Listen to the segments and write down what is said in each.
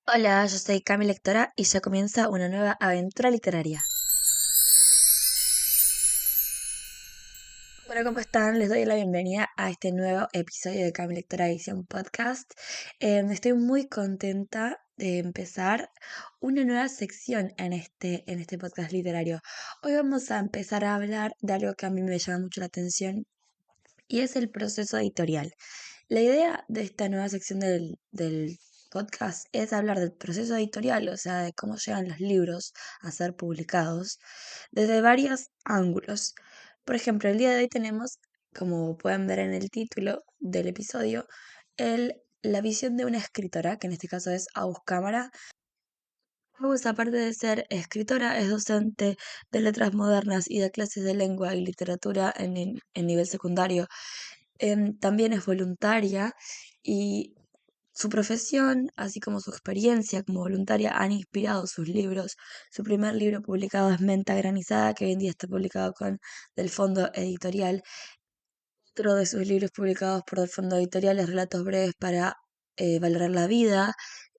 Hola, yo soy Cami Lectora y ya comienza una nueva aventura literaria. Bueno, ¿cómo están? Les doy la bienvenida a este nuevo episodio de Cami Lectora Edición Podcast. Estoy muy contenta de empezar una nueva sección en este podcast literario. Hoy vamos a empezar a hablar de algo que a mí me llama mucho la atención y es el proceso editorial. La idea de esta nueva sección del podcast es hablar del proceso editorial, o sea, de cómo llegan los libros a ser publicados, desde varios ángulos. Por ejemplo, el día de hoy tenemos, como pueden ver en el título del episodio, la visión de una escritora, que en este caso es Agus Cámara. Agus, aparte de ser escritora, es docente de letras modernas y de clases de lengua y literatura en nivel secundario. También es voluntaria y su profesión, así como su experiencia como voluntaria, han inspirado sus libros. Su primer libro publicado es Menta Granizada, que hoy en día está publicado con Del Fondo Editorial. Otro de sus libros publicados por Del Fondo Editorial es Relatos breves para valorar la vida.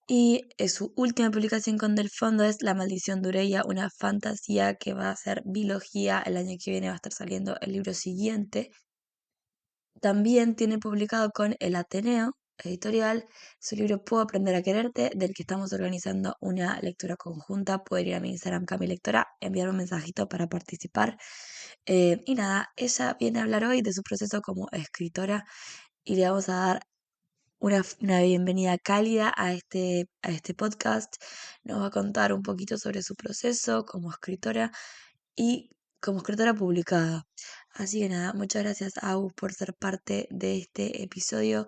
Y su última publicación con Del Fondo es La maldición de Ureya, una fantasía que va a ser biología. El año que viene va a estar saliendo el libro siguiente. También tiene publicado con El Ateneo Editorial su libro Puedo aprender a quererte, del que estamos organizando una lectura conjunta. Pueden ir a mi Instagram, Cami Lectora, enviar un mensajito para participar. Y nada, ella viene a hablar hoy de su proceso como escritora y le vamos a dar una bienvenida cálida a este podcast. Nos va a contar un poquito sobre su proceso como escritora y como escritora publicada. Así que nada, muchas gracias, Agus, por ser parte de este episodio,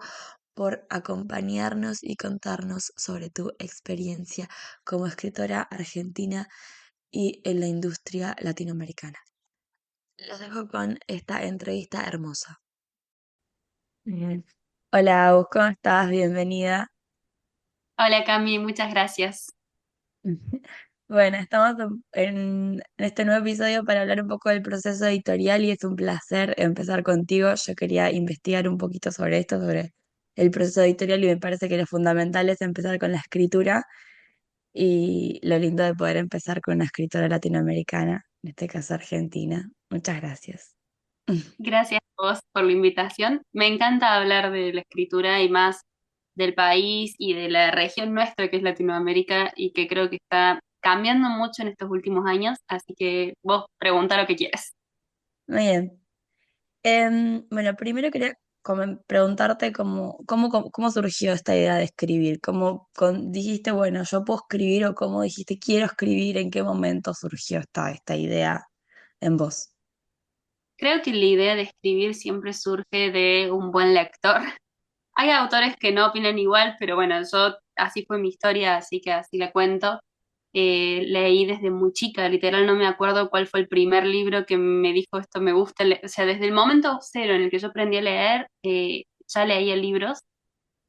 por acompañarnos y contarnos sobre tu experiencia como escritora argentina y en la industria latinoamericana. Los dejo con esta entrevista hermosa. Bien. Hola, Agus, ¿cómo estás? Bienvenida. Hola Cami, muchas gracias. Bueno, estamos en este nuevo episodio para hablar un poco del proceso editorial y es un placer empezar contigo. Yo quería investigar un poquito sobre esto, sobre el proceso editorial y me parece que lo fundamental es empezar con la escritura y lo lindo de poder empezar con una escritora latinoamericana, en este caso argentina. Muchas gracias. Gracias a vos por la invitación. Me encanta hablar de la escritura y más del país y de la región nuestra que es Latinoamérica y que creo que está cambiando mucho en estos últimos años, así que vos pregunta lo que quieras. Muy bien. Bueno, primero quería preguntarte cómo surgió esta idea de escribir, dijiste, bueno, yo puedo escribir o cómo dijiste, quiero escribir, en qué momento surgió esta idea en vos. Creo que la idea de escribir siempre surge de un buen lector. Hay autores que no opinan igual, pero bueno, yo así fue mi historia, así que así la cuento. Leí desde muy chica, literal no me acuerdo cuál fue el primer libro que me dijo esto me gusta. O sea, desde el momento cero en el que yo aprendí a leer, ya leía libros,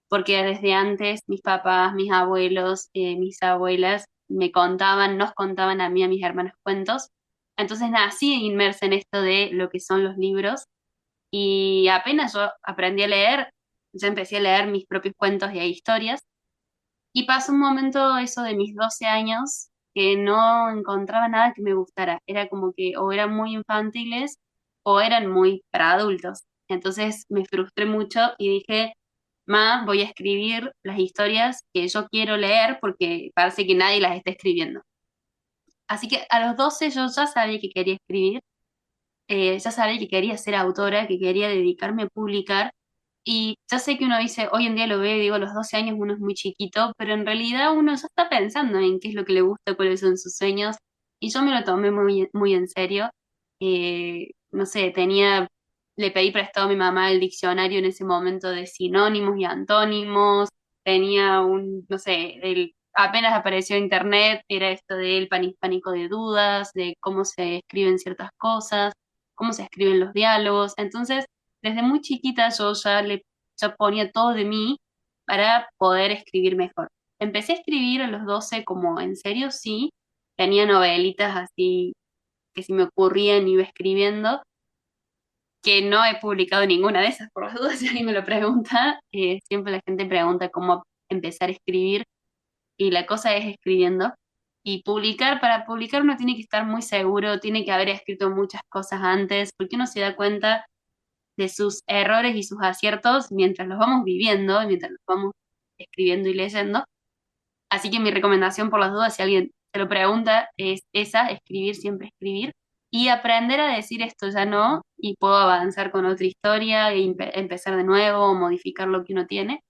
porque desde antes mis papás, mis abuelos, mis abuelas me contaban, nos contaban a mí, a mis hermanos cuentos. Entonces nací inmersa en esto de lo que son los libros y apenas yo aprendí a leer, ya empecé a leer mis propios cuentos y historias. Y pasó un momento, eso de mis 12 años, que no encontraba nada que me gustara. Era como que o eran muy infantiles o eran muy para adultos. Entonces me frustré mucho y dije, voy a escribir las historias que yo quiero leer porque parece que nadie las está escribiendo. Así que a los 12 yo ya sabía que quería escribir, ya sabía que quería ser autora, que quería dedicarme a publicar. Y ya sé que uno dice, hoy en día lo veo y digo, a los 12 años uno es muy chiquito, pero en realidad uno ya está pensando en qué es lo que le gusta, cuáles son sus sueños. Y yo me lo tomé muy, muy en serio. No sé, le pedí prestado a mi mamá el diccionario en ese momento de sinónimos y antónimos. Tenía no sé, apenas apareció internet, era esto del pánico de dudas, de cómo se escriben ciertas cosas, cómo se escriben los diálogos. Entonces, desde muy chiquita yo ya ponía todo de mí para poder escribir mejor. Empecé a escribir a los 12 como en serio, sí. Tenía novelitas así que si me ocurrían iba escribiendo, que no he publicado ninguna de esas por las dudas, si alguien me lo pregunta. Siempre la gente pregunta cómo empezar a escribir. y la cosa es escribiendo. Y publicar, para publicar uno tiene que estar muy seguro, tiene que haber escrito muchas cosas antes, porque uno se da cuenta de sus errores y sus aciertos mientras los vamos viviendo, y mientras los vamos escribiendo y leyendo. Así que mi recomendación por las dudas, si alguien se lo pregunta, es esa, escribir, siempre escribir, y aprender a decir esto ya no, y puedo avanzar con otra historia, e empezar de nuevo, o modificar lo que uno tiene.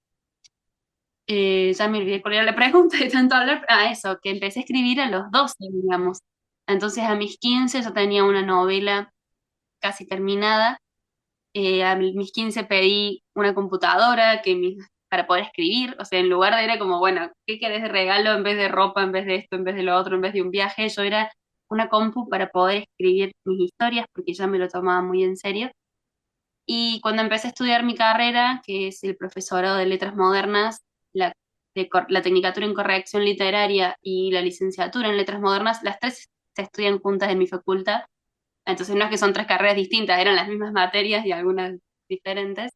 Ya me olvidé cuál era la pregunta de tanto hablar. Ah, eso, que empecé a escribir a los 12, digamos. Entonces a mis 15 yo tenía una novela casi terminada. A mis 15 pedí una computadora para poder escribir. O sea, en lugar de era como, bueno, ¿qué querés de regalo en vez de ropa, en vez de esto, en vez de lo otro, en vez de un viaje? Yo era una compu para poder escribir mis historias porque ya me lo tomaba muy en serio. Y cuando empecé a estudiar mi carrera, que es el profesorado de letras modernas, la tecnicatura en corrección literaria y la licenciatura en letras modernas, las tres se estudian juntas en mi facultad. Entonces no es que son tres carreras distintas, eran las mismas materias y algunas diferentes.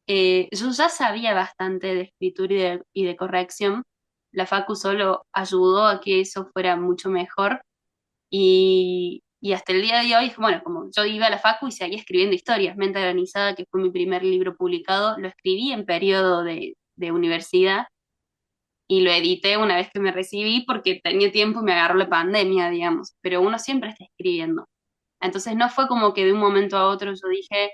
Yo ya sabía bastante de escritura y de corrección. La Facu solo ayudó a que eso fuera mucho mejor. Y hasta el día de hoy, bueno, como yo iba a la facu y seguía escribiendo historias, Mente Granizada, que fue mi primer libro publicado, lo escribí en periodo de universidad y lo edité una vez que me recibí porque tenía tiempo y me agarró la pandemia, digamos, pero uno siempre está escribiendo. Entonces no fue como que de un momento a otro yo dije,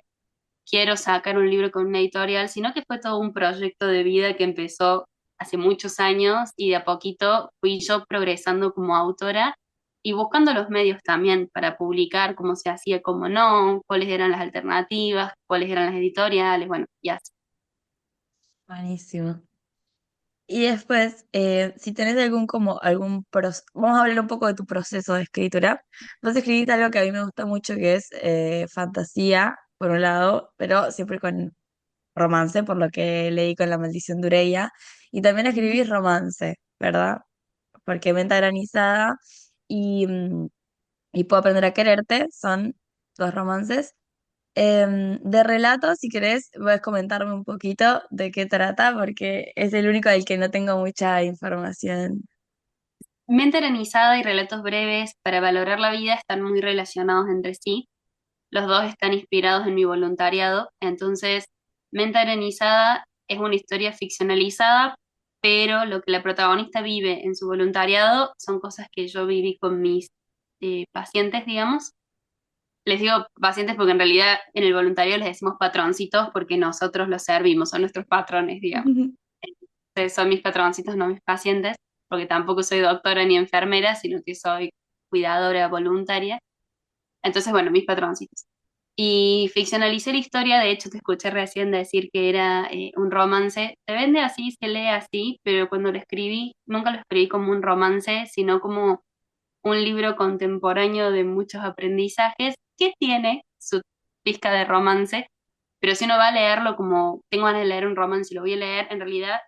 quiero sacar un libro con una editorial, sino que fue todo un proyecto de vida que empezó hace muchos años y de a poquito fui yo progresando como autora y buscando los medios también para publicar, cómo se hacía, cómo no, cuáles eran las alternativas, cuáles eran las editoriales, bueno, y así. Buenísimo. Y después, si tenés vamos a hablar un poco de tu proceso de escritura. Vos escribiste algo que a mí me gusta mucho, que es fantasía, por un lado, pero siempre con romance, por lo que leí con La Maldición de Ureya. Y también Ujú. escribís romance, ¿verdad? Porque Menta Granizada y, y Puedo Aprender a Quererte son dos romances. De relatos, si querés, puedes comentarme un poquito de qué trata, porque es el único del que no tengo mucha información. Mente Arenizada y Relatos Breves para Valorar la Vida están muy relacionados entre sí. Los dos están inspirados en mi voluntariado. Entonces, Mente Arenizada es una historia ficcionalizada, pero lo que la protagonista vive en su voluntariado son cosas que yo viví con mis pacientes, digamos. Les digo pacientes porque en realidad en el voluntariado les decimos patroncitos porque nosotros los servimos, son nuestros patrones, digamos. Son mis patroncitos, no mis pacientes, porque tampoco soy doctora ni enfermera, sino que soy cuidadora voluntaria. Entonces, bueno, mis patroncitos. Y ficcionalicé la historia, de hecho te escuché recién decir que era un romance. Se vende así, se lee así, pero cuando lo escribí, nunca lo escribí como un romance, sino como un libro contemporáneo de muchos aprendizajes que tiene su pizca de romance, pero si uno va a leerlo como tengo ganas de leer un romance y lo voy a leer, en realidad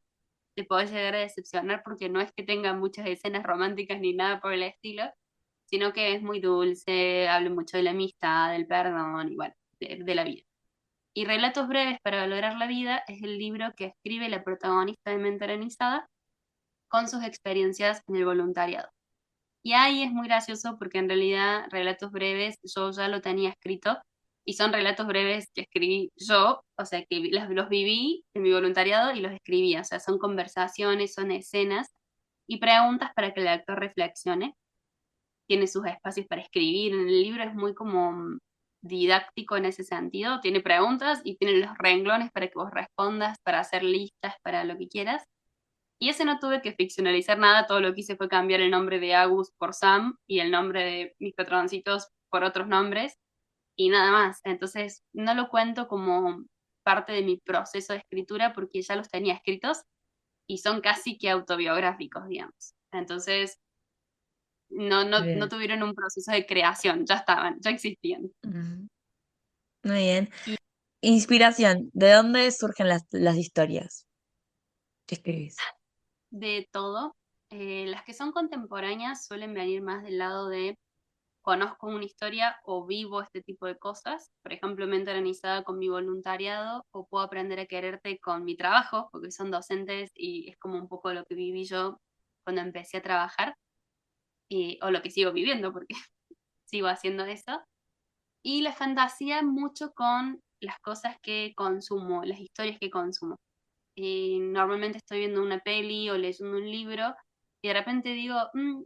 te podés llegar a decepcionar porque no es que tenga muchas escenas románticas ni nada por el estilo, sino que es muy dulce, habla mucho de la amistad, del perdón y bueno, de la vida. Y Relatos breves para valorar la vida es el libro que escribe la protagonista de Mente Arenizada con sus experiencias en el voluntariado. Y ahí es muy gracioso porque en realidad Relatos breves yo ya lo tenía escrito y son relatos breves que escribí yo, o sea que los viví en mi voluntariado y los escribí, o sea, son conversaciones, son escenas y preguntas para que el lector reflexione, tiene sus espacios para escribir. En el libro es muy como didáctico en ese sentido. Tiene preguntas y tiene los renglones para que vos respondas, para hacer listas, para lo que quieras. Y ese no tuve que ficcionalizar nada, todo lo que hice fue cambiar el nombre de Agus por Sam y el nombre de mis patroncitos por otros nombres y nada más. Entonces no lo cuento como parte de mi proceso de escritura porque ya los tenía escritos y son casi que autobiográficos, digamos. Entonces no Bien. tuvieron un proceso de creación, ya estaban, ya existían. Ujú. Muy bien. Y Inspiración, ¿de dónde surgen las historias que escribís? de todo, las que son contemporáneas suelen venir más del lado de conozco una historia o vivo este tipo de cosas, por ejemplo, mente organizada con mi voluntariado o puedo aprender a quererte con mi trabajo, porque son docentes y es como un poco lo que viví yo cuando empecé a trabajar, o lo que sigo viviendo, porque sigo haciendo eso. Y la fantasía mucho con las cosas que consumo, las historias que consumo. Normalmente estoy viendo una peli o leyendo un libro y de repente digo,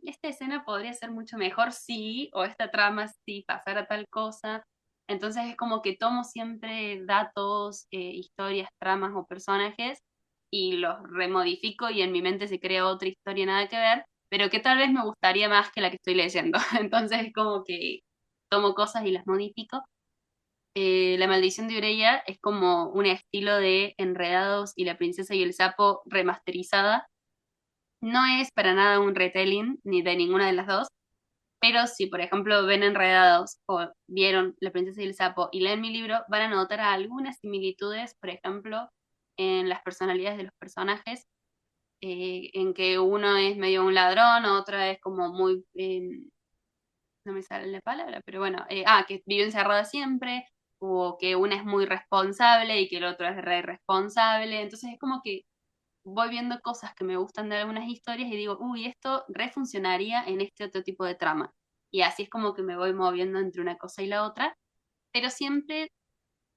esta escena podría ser mucho mejor si, o esta trama si pasara tal cosa. Entonces es como que tomo siempre datos, historias, tramas o personajes y los remodifico y en mi mente se crea otra historia nada que ver, pero que tal vez me gustaría más que la que estoy leyendo. Entonces es como que tomo cosas y las modifico. La maldición de Ureya es como un estilo de Enredados y la princesa y el sapo remasterizada. No es para nada un retelling ni de ninguna de las dos, pero si por ejemplo ven Enredados o vieron La princesa y el sapo y leen mi libro, van a notar algunas similitudes, por ejemplo, en las personalidades de los personajes, en que uno es medio un ladrón, otra es como muy, no me sale la palabra, pero bueno, que vive encerrada siempre, o que una es muy responsable y que el otro es re irresponsable. Entonces es como que voy viendo cosas que me gustan de algunas historias y digo, uy, esto re funcionaría en este otro tipo de trama. Y así es como que me voy moviendo entre una cosa y la otra, pero siempre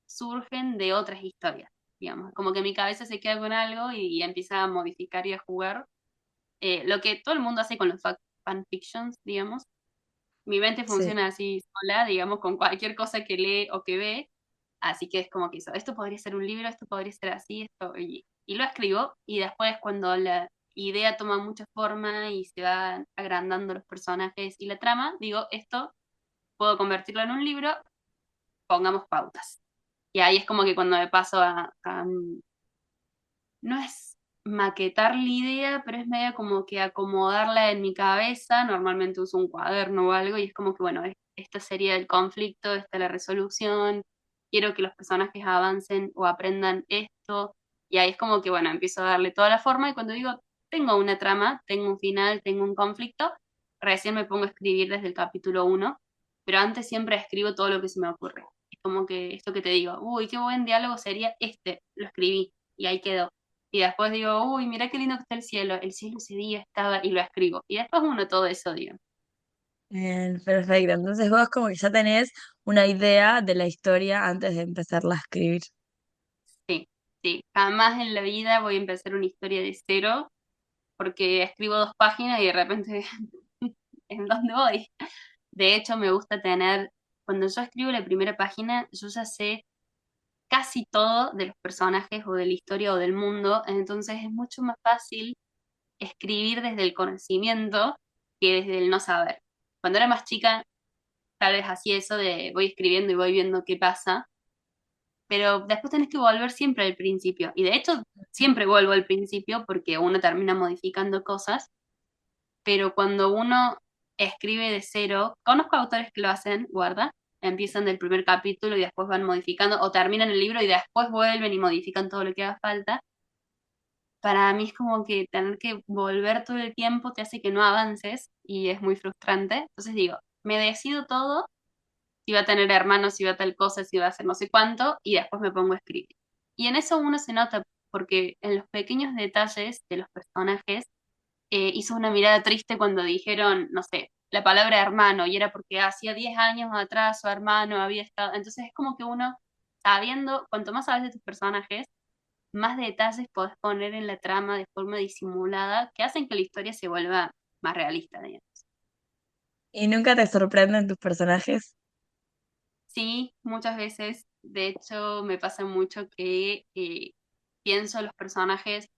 surgen de otras historias, digamos. Como que mi cabeza se queda con algo y empieza a modificar y a jugar. Lo que todo el mundo hace con los fanfictions, digamos. Mi mente Sí. funciona así sola, digamos, con cualquier cosa que lee o que ve. Así que es como que eso, esto podría ser un libro, esto podría ser así, y lo escribo. Y después cuando la idea toma mucha forma y se van agrandando los personajes y la trama, digo, esto puedo convertirlo en un libro, pongamos pautas. Y ahí es como que cuando me paso no es maquetar la idea, pero es medio como que acomodarla en mi cabeza. Normalmente uso un cuaderno o algo y es como que, bueno, esta sería el conflicto, esta es la resolución, quiero que los personajes avancen o aprendan esto. Y ahí es como que, bueno, empiezo a darle toda la forma y cuando digo, tengo una trama, tengo un final, tengo un conflicto, recién me pongo a escribir desde el capítulo uno, pero antes siempre escribo todo lo que se me ocurre. Es como que esto que te digo, uy, qué buen diálogo sería este, lo escribí y ahí quedó. Y después digo, uy, mira qué lindo que está el cielo ese día estaba, y lo escribo. Y después uno todo eso, digo. Bien, perfecto. Entonces vos como que ya tenés una idea de la historia antes de empezarla a escribir. Sí, sí, jamás en la vida voy a empezar una historia de cero, porque escribo 2 páginas y de repente, ¿en dónde voy? De hecho, me gusta tener, cuando yo escribo la primera página, yo ya sé casi todo de los personajes o de la historia o del mundo, entonces es mucho más fácil escribir desde el conocimiento que desde el no saber. Cuando era más chica, tal vez así eso de voy escribiendo y voy viendo qué pasa, pero después tenés que volver siempre al principio. Y de hecho, siempre vuelvo al principio porque uno termina modificando cosas, pero cuando uno escribe de cero, conozco autores que lo hacen, guarda, empiezan del primer capítulo y después van modificando, o terminan el libro y después vuelven y modifican todo lo que haga falta. Para mí es como que tener que volver todo el tiempo te hace que no avances y es muy frustrante. Entonces digo, me decido todo, si va a tener hermanos, si va a tal cosa, si va a hacer no sé cuánto, y después me pongo a escribir. Y en eso uno se nota, porque en los pequeños detalles de los personajes hizo una mirada triste cuando dijeron, no sé, la palabra hermano, y era porque hacía 10 años atrás su hermano había estado. Entonces es como que uno, sabiendo, cuanto más sabes de tus personajes, más detalles podés poner en la trama de forma disimulada que hacen que la historia se vuelva más realista, digamos. ¿Y nunca te sorprenden tus personajes? Sí, muchas veces, de hecho, me pasa mucho que pienso los personajes,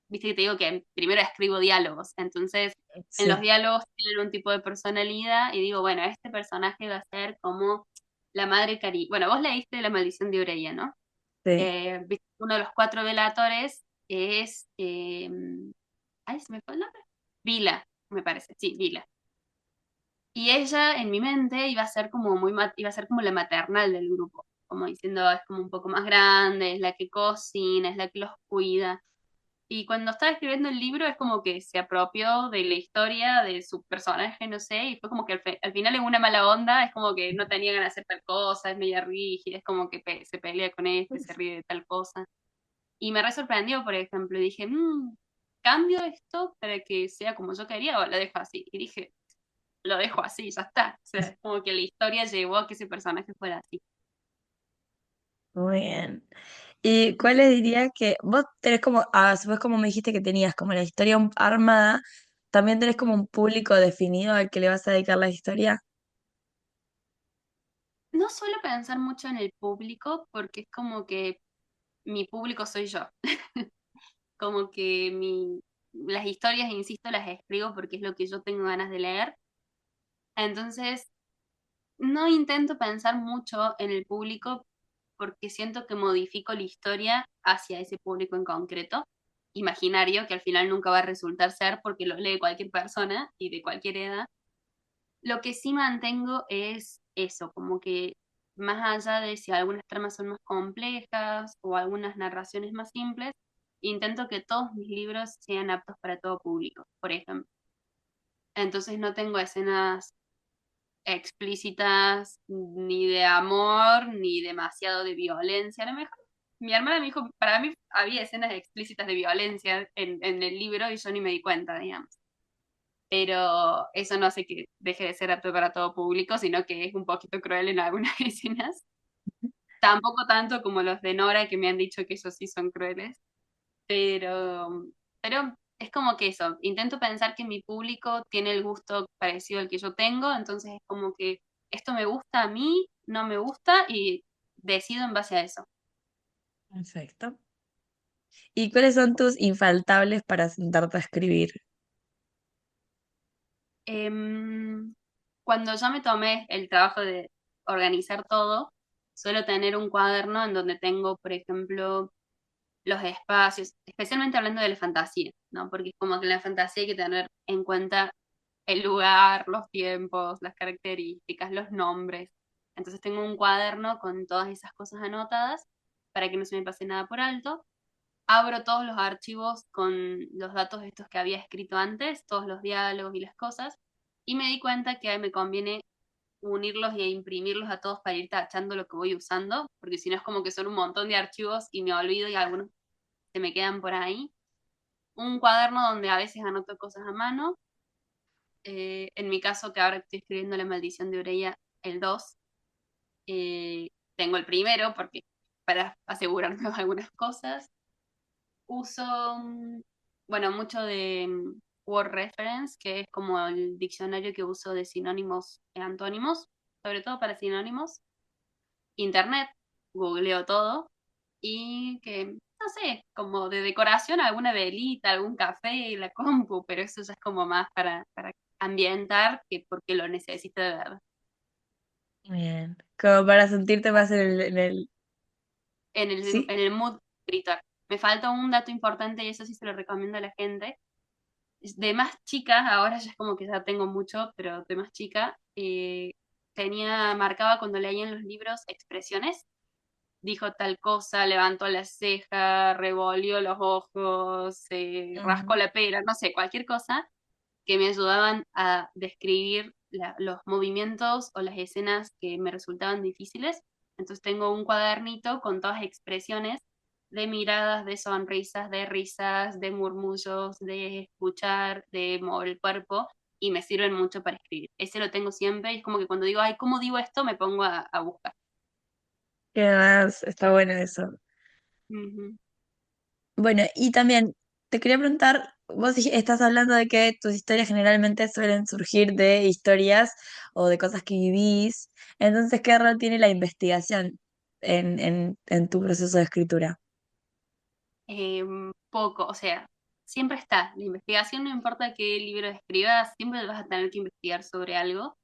viste que te digo que primero escribo diálogos, entonces en los Sí, diálogos tienen un tipo de personalidad y digo, bueno, este personaje va a ser como la madre Cari. Bueno, vos leíste La maldición de Ureya, ¿no? sí. Viste, uno de los 4 delatores es, ay, se me fue el nombre. Vila, me parece, sí, Vila. Y ella en mi mente iba a ser como iba a ser como la maternal del grupo, como diciendo, es como un poco más grande, es la que cocina, es la que los cuida. Y cuando estaba escribiendo el libro es como que se apropió de la historia de su personaje, no sé, y fue como que al final en una mala onda es como que no tenía ganas de hacer tal cosa, es media rígida, es como que se pelea con este, se ríe de tal cosa. Y me re sorprendió, por ejemplo, y dije, ¿cambio esto para que sea como yo quería o lo dejo así? Y dije, lo dejo así, ya está. O sea, como que la historia llevó a que ese personaje fuera así. Muy bien. ¿Y cuál le diría que vos tenés como, después como me dijiste que tenías como la historia armada, también tenés como un público definido al que le vas a dedicar la historia? No suelo pensar mucho en el público porque es como que mi público soy yo. Como que las historias, insisto, las escribo porque es lo que yo tengo ganas de leer. Entonces, no intento pensar mucho en el público porque siento que modifico la historia hacia ese público en concreto, imaginario, que al final nunca va a resultar ser porque lo lee cualquier persona y de cualquier edad. Lo que sí mantengo es eso, como que más allá de si algunas tramas son más complejas o algunas narraciones más simples, intento que todos mis libros sean aptos para todo público, por ejemplo. Entonces no tengo escenas explícitas ni de amor ni demasiado de violencia. A lo mejor mi hermana me dijo, para mí había escenas explícitas de violencia en el libro y yo ni me di cuenta, digamos. Pero eso no hace que deje de ser apto para todo público, sino que es un poquito cruel en algunas escenas. Tampoco tanto como los de Nora, que me han dicho que esos sí son crueles, pero, pero es como que eso, intento pensar que mi público tiene el gusto parecido al que yo tengo, entonces es como que esto me gusta a mí, no me gusta y decido en base a eso. Perfecto. ¿Y cuáles son tus infaltables para sentarte a escribir? Em, Cuando ya me tomé el trabajo de organizar todo, suelo tener un cuaderno en donde tengo, por ejemplo, los espacios, especialmente hablando de la fantasía, ¿no? Porque es como que en la fantasía hay que tener en cuenta el lugar, los tiempos, las características, los nombres. Entonces tengo un cuaderno con todas esas cosas anotadas para que no se me pase nada por alto. Abro todos los archivos con los datos estos que había escrito antes, todos los diálogos y las cosas, y me di cuenta que me conviene unirlos e imprimirlos a todos para ir tachando lo que voy usando, porque si no es como que son un montón de archivos y me olvido y algunos se me quedan por ahí. Un cuaderno donde a veces anoto cosas a mano. En mi caso, que ahora estoy escribiendo La maldición de Ureya, el 2, tengo el primero porque para asegurarme de algunas cosas. Uso, bueno, mucho de Word Reference, que es como el diccionario que uso de sinónimos y antónimos, sobre todo para sinónimos. Internet, googleo todo y que, no sé, como de decoración, alguna velita, algún café y la compu, pero eso ya es como más para ambientar que porque lo necesito de verdad. Bien. Como para sentirte más en el... ¿Sí? En el mood escritor. Me falta un dato importante y eso sí se lo recomiendo a la gente. De más chica, ahora ya es como que ya tengo mucho, pero de más chica, marcaba cuando leía en los libros expresiones, dijo tal cosa, levantó la ceja, revolvió los ojos, rascó Ujú. la pera, no sé, cualquier cosa que me ayudaban a describir los movimientos o las escenas que me resultaban difíciles. Entonces tengo un cuadernito con todas expresiones de miradas, de sonrisas, de risas, de murmullos, de escuchar, de mover el cuerpo y me sirven mucho para escribir. Ese lo tengo siempre y es como que cuando digo, ay, ¿cómo digo esto? Me pongo a buscar. ¿Qué más? Está bueno eso. Ujú. Bueno, y también te quería preguntar, vos estás hablando de que tus historias generalmente suelen surgir de historias o de cosas que vivís, entonces, ¿qué rol tiene la investigación en tu proceso de escritura? Poco, o sea, siempre está. La investigación, no importa qué libro escribas, siempre vas a tener que investigar sobre algo.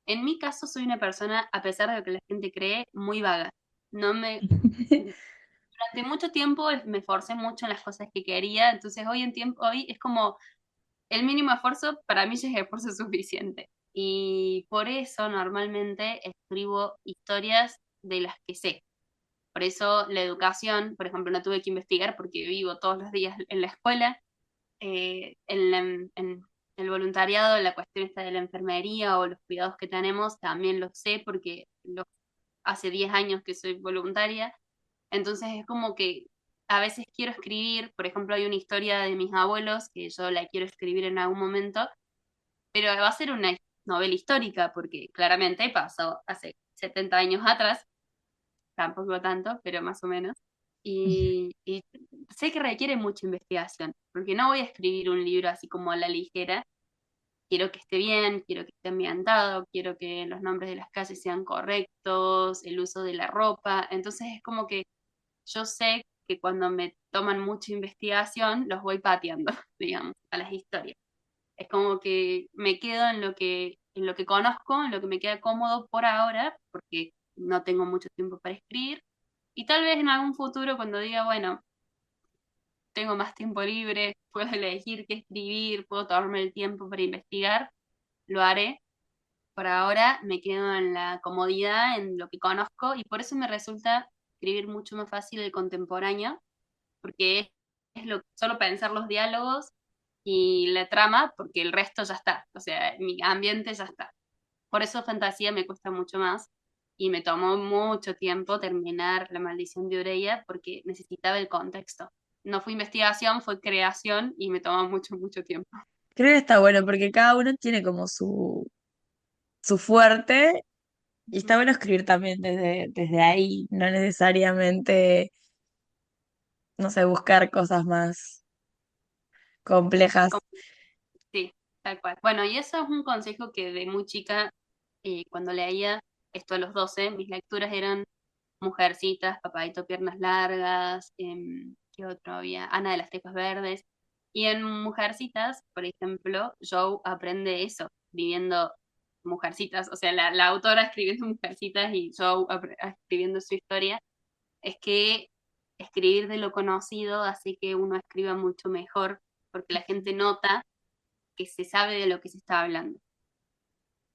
En mi caso, soy una persona, a pesar de lo que la gente cree, muy vaga. No me, durante mucho tiempo me esforcé mucho en las cosas que quería, entonces hoy es como el mínimo esfuerzo, para mí ya es esfuerzo suficiente. Y por eso normalmente escribo historias de las que sé. Por eso la educación, por ejemplo, no tuve que investigar porque vivo todos los días en la escuela, en el voluntariado, la cuestión esta de la enfermería o los cuidados que tenemos, también lo sé porque hace 10 años que soy voluntaria, entonces es como que a veces quiero escribir, por ejemplo, hay una historia de mis abuelos que yo la quiero escribir en algún momento, pero va a ser una novela histórica porque claramente pasó hace 70 años atrás, tampoco tanto, pero más o menos. Y sé que requiere mucha investigación, porque no voy a escribir un libro así como a la ligera. Quiero que esté bien, quiero que esté ambientado, quiero que los nombres de las calles sean correctos, el uso de la ropa. Entonces es como que yo sé que cuando me toman mucha investigación, los voy pateando, digamos, a las historias. Es como que me quedo en lo que conozco, en lo que me queda cómodo por ahora, porque no tengo mucho tiempo para escribir. Y tal vez en algún futuro, cuando diga, bueno, tengo más tiempo libre, puedo elegir qué escribir, puedo tomarme el tiempo para investigar, lo haré. Por ahora me quedo en la comodidad, en lo que conozco, y por eso me resulta escribir mucho más fácil el contemporáneo, porque es solo pensar los diálogos y la trama, porque el resto ya está, o sea, mi ambiente ya está. Por eso fantasía me cuesta mucho más y me tomó mucho tiempo terminar La maldición de Oreya porque necesitaba el contexto. No fue investigación, fue creación y me tomó mucho, mucho tiempo. Creo que está bueno porque cada uno tiene como su fuerte y está Ujú. bueno escribir también desde ahí, no necesariamente, no sé, buscar cosas más complejas. Sí, tal cual. Bueno, y eso es un consejo que de muy chica, cuando leía esto a los 12 mis lecturas eran Mujercitas, Papadito Piernas Largas, ¿qué otro había? Ana de las Tejas Verdes. Y en Mujercitas, por ejemplo, Joe aprende eso, viviendo Mujercitas, o sea, la autora escribiendo Mujercitas y Joe escribiendo su historia, es que escribir de lo conocido hace que uno escriba mucho mejor, porque la gente nota que se sabe de lo que se está hablando.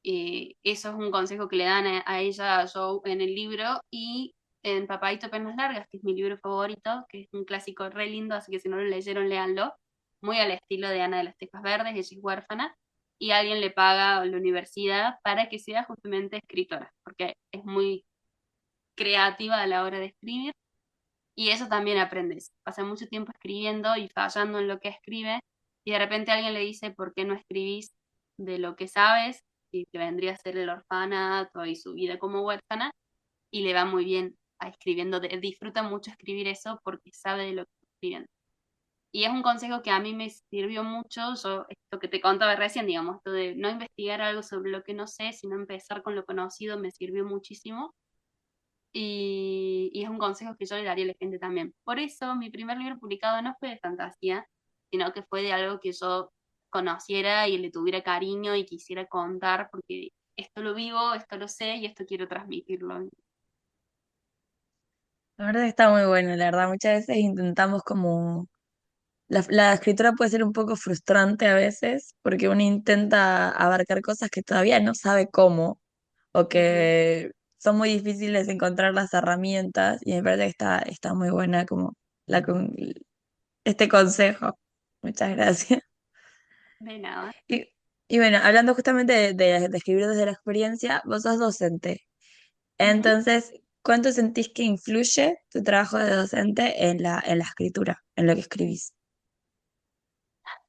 Eso es un consejo que le dan a ella, a Joe, en el libro. Y en Papadito Penas Largas, que es mi libro favorito, que es un clásico re lindo, así que si no lo leyeron, léanlo. Muy al estilo de Ana de las Tejas Verdes, ella es huérfana, y alguien le paga a la universidad para que sea justamente escritora, porque es muy creativa a la hora de escribir. Y eso también aprendes. Pasa mucho tiempo escribiendo y fallando en lo que escribe, y de repente alguien le dice, ¿por qué no escribís de lo que sabes? Y que vendría a ser el orfanato y su vida como huérfana, y le va muy bien a escribiendo. Disfruta mucho escribir eso porque sabe de lo que está escribiendo. Y es un consejo que a mí me sirvió mucho, yo, esto que te contaba recién, digamos, esto de no investigar algo sobre lo que no sé, sino empezar con lo conocido, me sirvió muchísimo y es un consejo que yo le daría a la gente también. Por eso mi primer libro publicado no fue de fantasía, sino que fue de algo que yo conociera y le tuviera cariño y quisiera contar, porque esto lo vivo, esto lo sé y esto quiero transmitirlo. La verdad que está muy bueno, la verdad. Muchas veces intentamos como... la escritura puede ser un poco frustrante a veces porque uno intenta abarcar cosas que todavía no sabe cómo o Ujú. que son muy difíciles de encontrar las herramientas y me parece que está muy buena como la, con- este consejo. Muchas gracias. De nada. Y, y bueno, hablando justamente de escribir desde la experiencia, vos sos docente. Ujú. Entonces, ¿cuánto sentís que influye tu trabajo de docente en la escritura, en lo que escribís?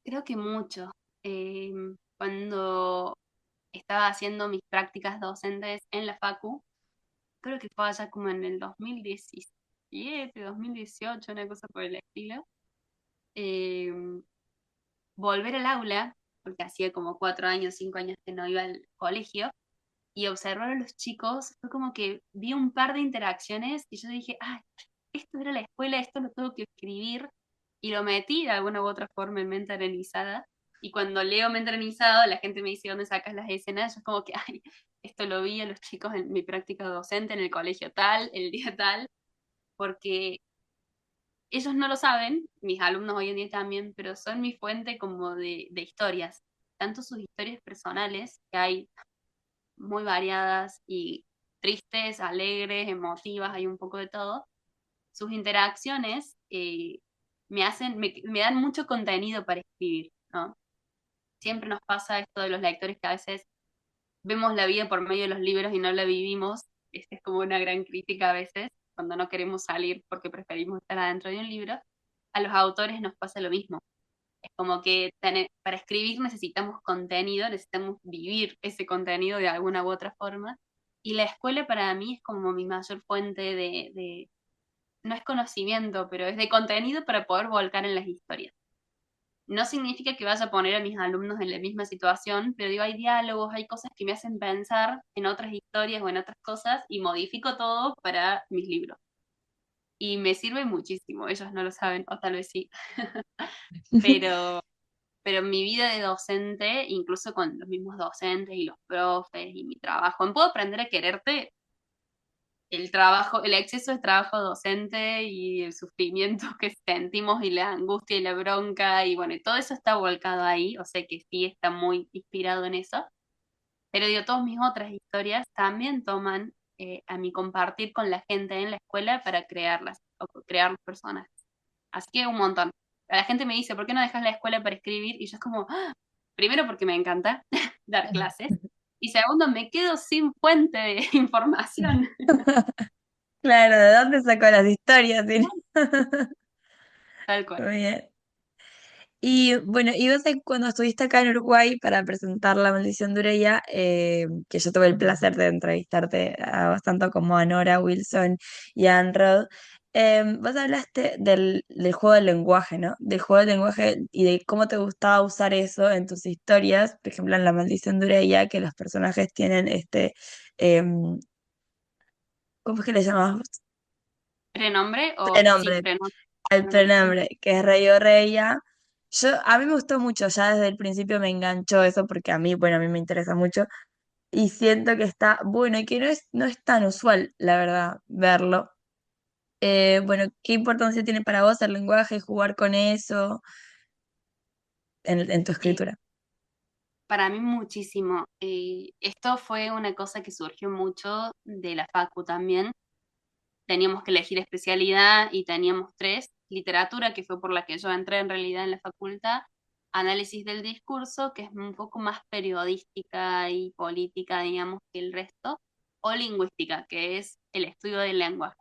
Creo que mucho. Eh, Cuando estaba haciendo mis prácticas docentes en la Facu, creo que fue allá como en el 2017, 2018, una cosa por el estilo. eh, Volver al aula, porque hacía como 4 años, 5 años que no iba al colegio, y observar a los chicos, fue como que vi un par de interacciones y yo dije, ah, esto era la escuela, esto lo tengo que escribir, y lo metí de alguna u otra forma en mente arenizada. Y cuando leo mente arenizado, la gente me dice, ¿dónde sacas las escenas? Yo es como que, ay, esto lo vi a los chicos en mi práctica docente en el colegio tal, el día tal, porque ellos no lo saben, mis alumnos hoy en día también, pero son mi fuente como de historias, tanto sus historias personales, que hay muy variadas y tristes, alegres, emotivas, hay un poco de todo, sus interacciones me dan mucho contenido para escribir, ¿no? Siempre nos pasa esto de los lectores que a veces vemos la vida por medio de los libros y no la vivimos, esta es como una gran crítica a veces, cuando no queremos salir porque preferimos estar adentro de un libro, a los autores nos pasa lo mismo. Es como que para escribir necesitamos contenido, necesitamos vivir ese contenido de alguna u otra forma. Y la escuela para mí es como mi mayor fuente no es conocimiento, pero es de contenido para poder volcar en las historias. No significa que vaya a poner a mis alumnos en la misma situación, pero digo, hay diálogos, hay cosas que me hacen pensar en otras historias o en otras cosas y modifico todo para mis libros. Y me sirve muchísimo, ellos no lo saben, o tal vez sí, pero, pero mi vida de docente, incluso con los mismos docentes y los profes y mi trabajo, en Puedo Aprender a Quererte, el trabajo, el exceso de trabajo docente y el sufrimiento que sentimos y la angustia y la bronca y bueno, y todo eso está volcado ahí, o sea que sí está muy inspirado en eso, pero digo, todas mis otras historias también toman a mi compartir con la gente en la escuela para crearlas o crear los personajes. Así que un montón. La gente me dice, ¿por qué no dejas la escuela para escribir? Y yo es como, ¡ah! Primero porque me encanta dar clases y segundo me quedo sin fuente de información. Claro, ¿de dónde sacó las historias? Sí. Tal cual. Muy bien. Y bueno, y vos cuando estuviste acá en Uruguay para presentar La Maldición de Ureya, que yo tuve el placer de entrevistarte tanto como a Nora Wilson y a Anne Rod, vos hablaste del juego del lenguaje, ¿no? Del juego del lenguaje y de cómo te gustaba usar eso en tus historias, por ejemplo en La Maldición de Ureya, que los personajes tienen em, ¿cómo es que le llamabas? ¿Prenombre o sí, Prenombre. prenombre? El Prenombre. prenombre, que es rey o reya. A mí me gustó mucho, ya desde el principio me enganchó eso porque a mí, bueno, a mí me interesa mucho y siento que está bueno y que no es tan usual, la verdad, verlo. Bueno, ¿qué importancia tiene para vos el lenguaje, jugar con eso en tu Eh, escritura? para mí muchísimo. Esto fue una cosa que surgió mucho de la facu también. Teníamos que elegir especialidad y teníamos tres: literatura, que fue por la que yo entré en realidad en la facultad, análisis del discurso, que es un poco más periodística y política, digamos, que el resto, o lingüística, que es el estudio del lenguaje.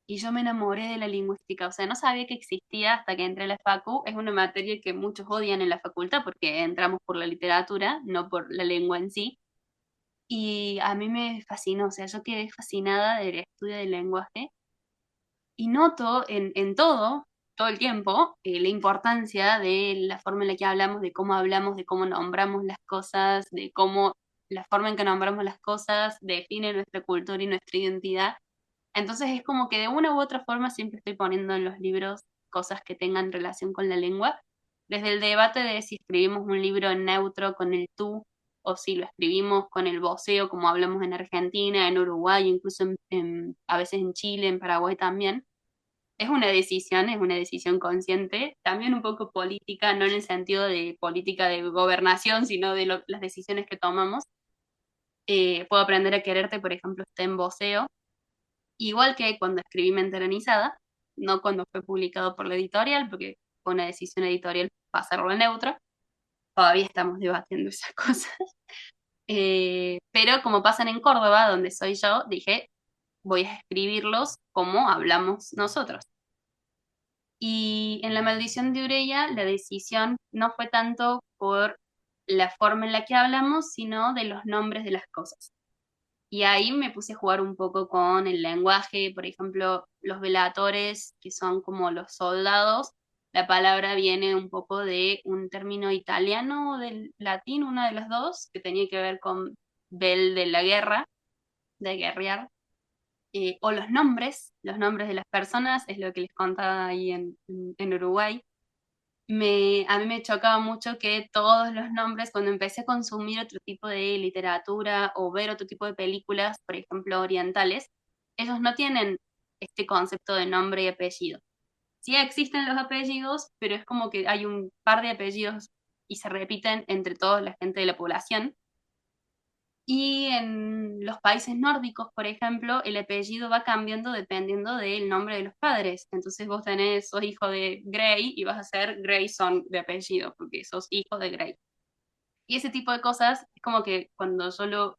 Y yo me enamoré de la lingüística, o sea, no sabía que existía hasta que entré a la facu. Es una materia que muchos odian en la facultad porque entramos por la literatura, no por la lengua en sí. Y a mí me fascinó, o sea, yo quedé fascinada del estudio del lenguaje y noto en todo el tiempo, la importancia de la forma en la que hablamos, de cómo nombramos las cosas, de cómo la forma en que nombramos las cosas define nuestra cultura y nuestra identidad. Entonces es como que de una u otra forma siempre estoy poniendo en los libros cosas que tengan relación con la lengua, desde el debate de si escribimos un libro en neutro con el tú o si lo escribimos con el voceo como hablamos en Argentina, en Uruguay, incluso a veces en Chile, en Paraguay también. Es una decisión consciente, también un poco política, no en el sentido de política de gobernación, sino de las decisiones que tomamos. Puedo aprender a quererte, por ejemplo, está en voceo, igual que cuando escribí Menteranizada, no cuando fue publicado por la editorial, porque fue una decisión editorial pasarlo a neutro. Todavía estamos debatiendo esas cosas. Pero como pasan en Córdoba, donde soy yo, dije, voy a escribirlos como hablamos nosotros. Y en La Maldición de Ureya, la decisión no fue tanto por la forma en la que hablamos, sino de los nombres de las cosas. Y ahí me puse a jugar un poco con el lenguaje, por ejemplo, los velatores, que son como los soldados. La palabra viene un poco de un término italiano o del latín, una de las dos, que tenía que ver con bel de la guerra, de guerrear. O los nombres de las personas, es lo que les contaba ahí en Uruguay. A mí me chocaba mucho que todos los nombres, cuando empecé a consumir otro tipo de literatura o ver otro tipo de películas, por ejemplo, orientales, ellos no tienen este concepto de nombre y apellido. Sí existen los apellidos, pero es como que hay un par de apellidos y se repiten entre toda la gente de la población. Y en los países nórdicos, por ejemplo, el apellido va cambiando dependiendo del nombre de los padres. Entonces sos hijo de Grey y vas a ser Grayson de apellido, porque sos hijo de Grey. Y ese tipo de cosas es como que cuando yo lo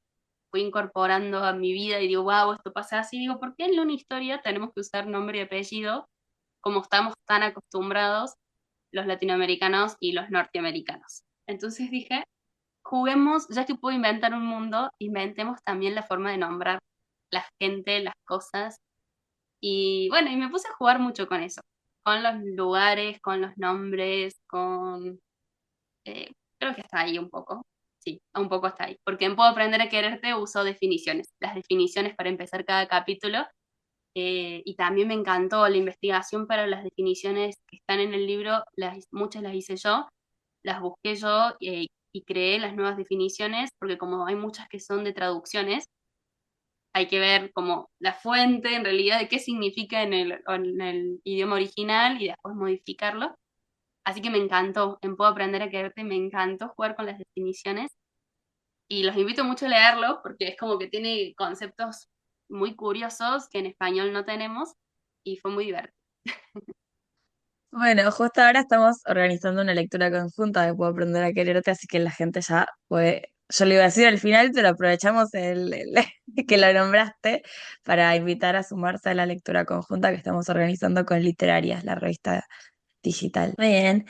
fui incorporando a mi vida y digo, wow, esto pasa así. Digo, ¿por qué en una historia tenemos que usar nombre y apellido como estamos tan acostumbrados los latinoamericanos y los norteamericanos? Entonces dije, juguemos, ya que puedo inventar un mundo, inventemos también la forma de nombrar la gente, las cosas. Y bueno, y me puse a jugar mucho con eso, con los lugares, con los nombres, con... creo que está ahí un poco. Sí, un poco está ahí. Porque en Puedo aprender a quererte uso definiciones. Las definiciones para empezar cada capítulo. Y también me encantó la investigación para las definiciones que están en el libro. Muchas las hice yo, las busqué yo y creé las nuevas definiciones, porque como hay muchas que son de traducciones, hay que ver como la fuente en realidad de qué significa en el idioma original y después modificarlo. Así que me encantó, en Puedo aprender a quererte, me encantó jugar con las definiciones y los invito mucho a leerlo porque es como que tiene conceptos muy curiosos que en español no tenemos y fue muy divertido. Bueno, justo ahora estamos organizando una lectura conjunta de Puedo aprender a quererte, así que la gente ya puede, yo le iba a decir al final, pero aprovechamos que lo nombraste para invitar a sumarse a la lectura conjunta que estamos organizando con Literarias, la revista digital. Muy bien.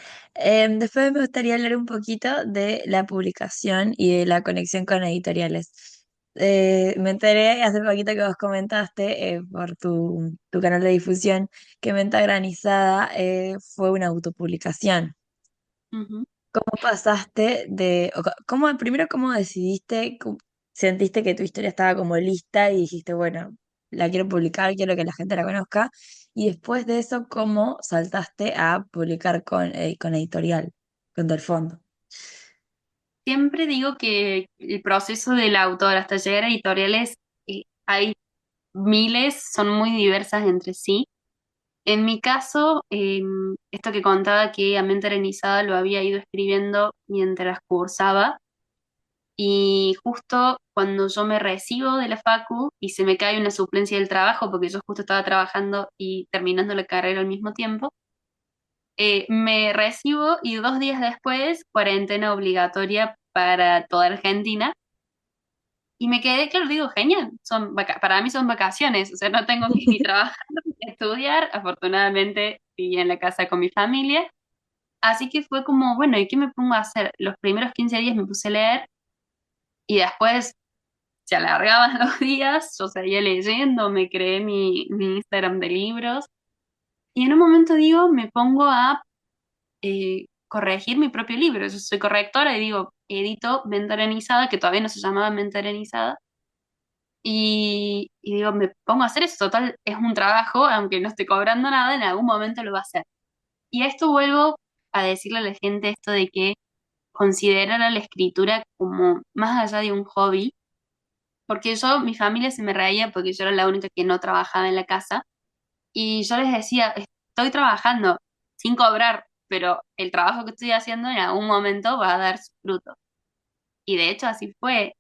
Después me gustaría hablar un poquito de la publicación y de la conexión con editoriales. Me enteré hace poquito que vos comentaste por tu canal de difusión que Menta Granizada fue una autopublicación. Ujú. ¿Cómo pasaste cómo, primero, cómo decidiste, sentiste que tu historia estaba como lista y dijiste, bueno, la quiero publicar, quiero que la gente la conozca? Y después de eso, ¿cómo saltaste a publicar con editorial, con Del Fondo? Siempre digo que el proceso del autor hasta llegar a editoriales, hay miles, son muy diversas entre sí. En mi caso, esto que contaba que a Mente Arenizada lo había ido escribiendo mientras cursaba y justo cuando yo me recibo de la facu y se me cae una suplencia del trabajo, porque yo justo estaba trabajando y terminando la carrera al mismo tiempo, me recibo y 2 días después, cuarentena obligatoria para toda Argentina. Y me quedé, claro, digo, genial, para mí son vacaciones, o sea, no tengo que ni trabajar ni estudiar, afortunadamente viví en la casa con mi familia, así que fue como, bueno, ¿y qué me pongo a hacer? Los primeros 15 días me puse a leer y después se alargaban los días, yo seguía leyendo, me creé mi Instagram de libros y en un momento digo, me pongo a corregir mi propio libro, yo soy correctora y digo, edito Mente Arenizada, que todavía no se llamaba Mente Arenizada. Y digo, me pongo a hacer eso, total, es un trabajo, aunque no esté cobrando nada, en algún momento lo va a hacer. Y a esto vuelvo a decirle a la gente esto de que considerar a la escritura como más allá de un hobby, porque yo, mi familia se me reía porque yo era la única que no trabajaba en la casa, y yo les decía, estoy trabajando sin cobrar, pero el trabajo que estoy haciendo en algún momento va a dar su fruto. Y de hecho así fue.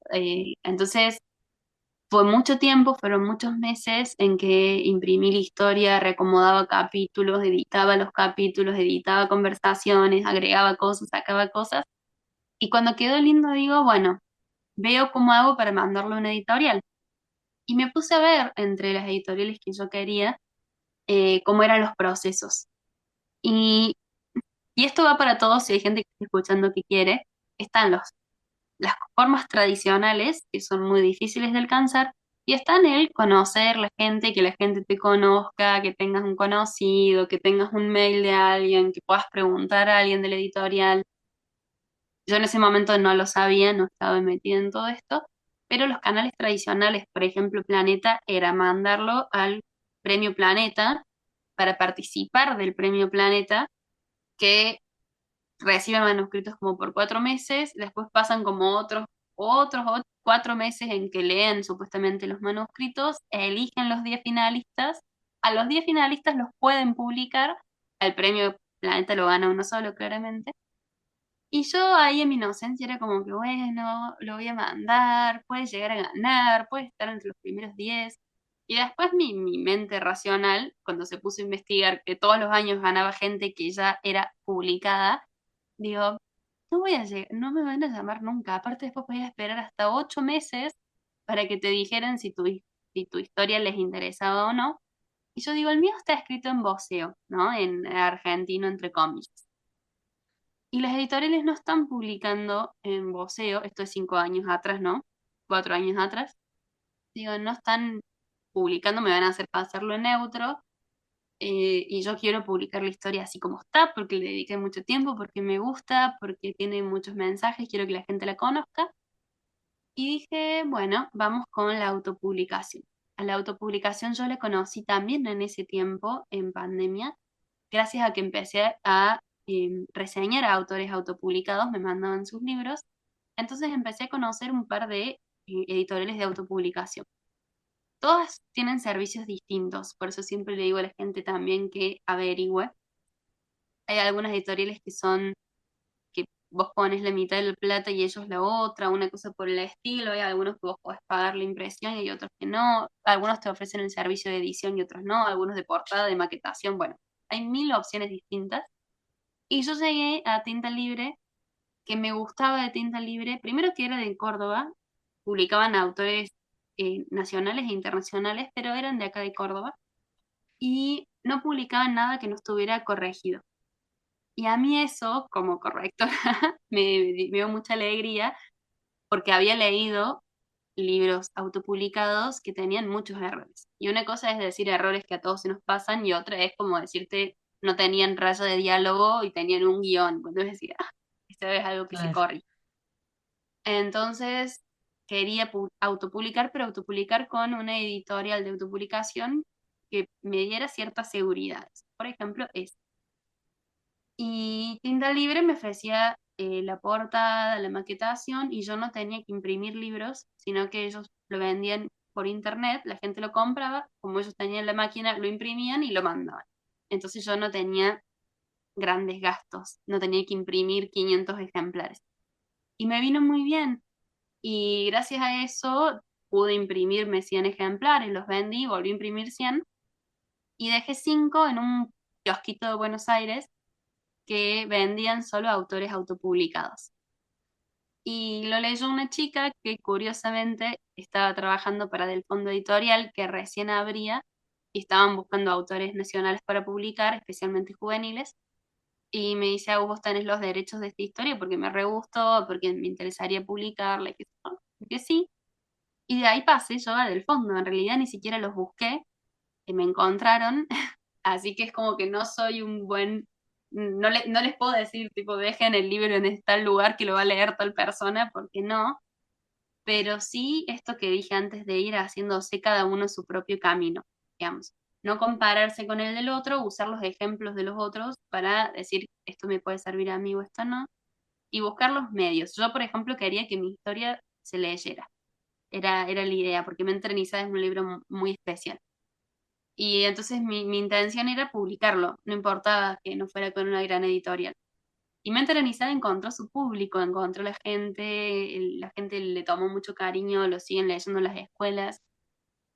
Entonces, fue mucho tiempo, fueron muchos meses en que imprimí la historia, reacomodaba capítulos, editaba los capítulos, editaba conversaciones, agregaba cosas, sacaba cosas. Y cuando quedó lindo digo, bueno, veo cómo hago para mandarlo a una editorial. Y me puse a ver entre las editoriales que yo quería cómo eran los procesos. Y, y esto va para todos, si hay gente que está escuchando que quiere, están las formas tradicionales, que son muy difíciles de alcanzar, y está en el conocer la gente, que la gente te conozca, que tengas un conocido, que tengas un mail de alguien, que puedas preguntar a alguien de la editorial. Yo en ese momento no lo sabía, no estaba metida en todo esto, pero los canales tradicionales, por ejemplo, Planeta, era mandarlo al Premio Planeta para participar del Premio Planeta, que reciben manuscritos como por 4 meses, después pasan como otros 4 meses en que leen supuestamente los manuscritos, eligen los 10 finalistas, a los 10 finalistas los pueden publicar, al premio Planeta lo gana uno solo, claramente. Y yo ahí en mi inocencia era como que, bueno, lo voy a mandar, puede llegar a ganar, puede estar entre los primeros 10. Y después mi mente racional, cuando se puso a investigar que todos los años ganaba gente que ya era publicada, digo, no voy a llegar, no me van a llamar nunca. Aparte después voy a esperar hasta 8 meses para que te dijeran si tu historia les interesaba o no. Y yo digo, el mío está escrito en voceo, ¿no? En argentino, entre comillas. Y las editoriales no están publicando en voceo, esto es 5 años atrás, ¿no? 4 años atrás. Digo, no están publicando, me van a hacer pasarlo en neutro. Y yo quiero publicar la historia así como está, porque le dediqué mucho tiempo, porque me gusta, porque tiene muchos mensajes, quiero que la gente la conozca. Y dije, bueno, vamos con la autopublicación. A la autopublicación yo la conocí también en ese tiempo, en pandemia, gracias a que empecé a reseñar a autores autopublicados, me mandaban sus libros. Entonces empecé a conocer un par de editoriales de autopublicación. Todas tienen servicios distintos, por eso siempre le digo a la gente también que averigüe. Hay algunas editoriales que son que vos pones la mitad de la plata y ellos la otra, una cosa por el estilo. Hay algunos que vos podés pagar la impresión y hay otros que no. Algunos te ofrecen el servicio de edición y otros no. Algunos de portada, de maquetación. Bueno, hay mil opciones distintas. Y yo llegué a Tinta Libre, que me gustaba de Tinta Libre, primero que era de Córdoba, publicaban autores nacionales e internacionales, pero eran de acá de Córdoba, y no publicaban nada que no estuviera corregido. Y a mí eso, como correctora, me dio mucha alegría porque había leído libros autopublicados que tenían muchos errores. Y una cosa es decir errores que a todos se nos pasan y otra es como decirte no tenían raya de diálogo y tenían un guión. Cuando es decir, esto es algo que se Claro. corre. Entonces quería autopublicar, pero autopublicar con una editorial de autopublicación que me diera ciertas seguridades. Por ejemplo, y Tinta Libre me ofrecía la portada, la maquetación, y yo no tenía que imprimir libros, sino que ellos lo vendían por internet, la gente lo compraba, como ellos tenían la máquina, lo imprimían y lo mandaban. Entonces yo no tenía grandes gastos, no tenía que imprimir 500 ejemplares. Y me vino muy bien. Y gracias a eso pude imprimirme 100 ejemplares, los vendí, volví a imprimir 100 y dejé 5 en un kiosquito de Buenos Aires que vendían solo autores autopublicados. Y lo leyó una chica que curiosamente estaba trabajando para Del Fondo Editorial, que recién abría, y estaban buscando autores nacionales para publicar, especialmente juveniles. Y me dice, vos tenés los derechos de esta historia porque me re gustó, porque me interesaría publicarla, y que sí. Y de ahí pasé yo a Del Fondo, en realidad ni siquiera los busqué, me encontraron. Así que es como que no soy un buen, no les puedo decir, tipo, dejen el libro en tal lugar que lo va a leer tal persona, porque no, pero sí esto que dije antes de ir haciéndose cada uno su propio camino, digamos. No compararse con el del otro, usar los ejemplos de los otros para decir esto me puede servir a mí o esto no, y buscar los medios. Yo, por ejemplo, quería que mi historia se leyera. Era la idea, porque Mente Entrenizada es un libro muy especial. Y entonces mi intención era publicarlo, no importaba que no fuera con una gran editorial. Y Mente Organizada encontró su público, encontró la gente le tomó mucho cariño, lo siguen leyendo en las escuelas.